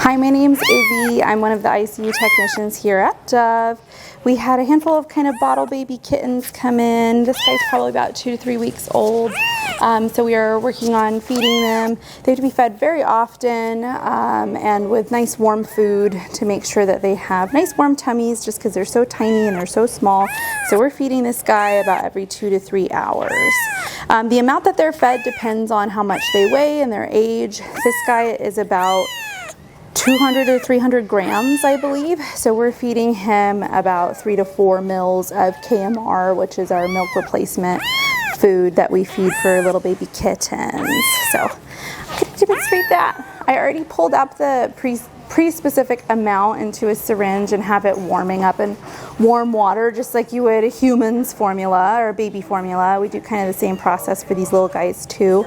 Hi, my name's Isie. I'm one of the ICU technicians here at Dove. We had a handful of kind of bottle baby kittens come in. This guy's probably about 2 to 3 weeks old. So we are working on feeding them. They have to be fed very often and with nice warm food to make sure that they have nice warm tummies just because they're so tiny and they're so small. So we're feeding this guy about every 2 to 3 hours. The amount that they're fed depends on how much they weigh and their age. This guy is about 200 or 300 grams, I believe. So we're feeding him about 3 to 4 mils of KMR, which is our milk replacement food that we feed for little baby kittens. So I'm going to demonstrate that. I already pulled up the pre-specific amount into a syringe and have it warming up in warm water, just like you would a human's formula or baby formula. We do kind of the same process for these little guys too.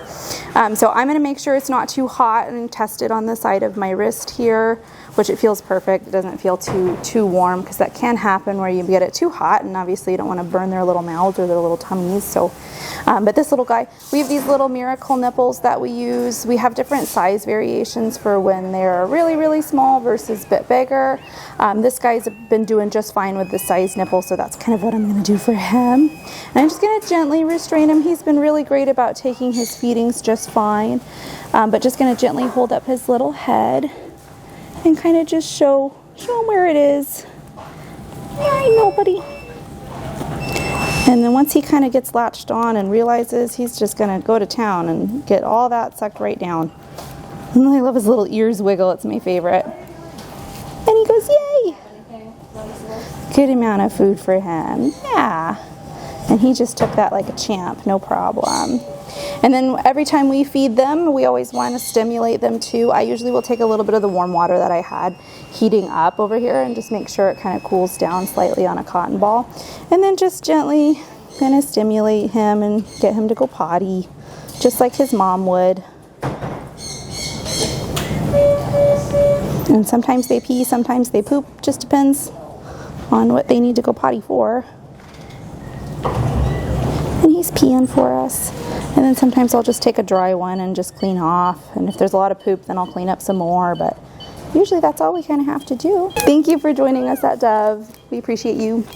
So I'm going to make sure it's not too hot and test it on the side of my wrist here, which it feels perfect. It doesn't feel too warm, because that can happen where you get it too hot, and obviously you don't want to burn their little mouths or their little tummies. So, but this little guy, we have these little miracle nipples that we use. We have different size variations for when they're really, really small versus a bit bigger. This guy's been doing just fine with the size nipple, so that's kind of what I'm going to do for him. And I'm just going to gently restrain him. He's been really great about taking his feedings just fine, but just going to gently hold up his little head and kind of just show him where it is. There ain't nobody. And then once he kind of gets latched on and realizes, he's just going to go to town and get all that sucked right down. And I love his little ears wiggle. It's my favorite. And he goes, yay! Good amount of food for him. Yeah. And he just took that like a champ, no problem. And then every time we feed them, we always want to stimulate them too. I usually will take a little bit of the warm water that I had heating up over here and just make sure it kind of cools down slightly on a cotton ball. And then just gently kind of stimulate him and get him to go potty, just like his mom would. And sometimes they pee, sometimes they poop, just depends on what they need to go potty for. And he's peeing for us. And then sometimes I'll just take a dry one and just clean off. And if there's a lot of poop, then I'll clean up some more. But usually that's all we kind of have to do. Thank you for joining us at Dove. We appreciate you.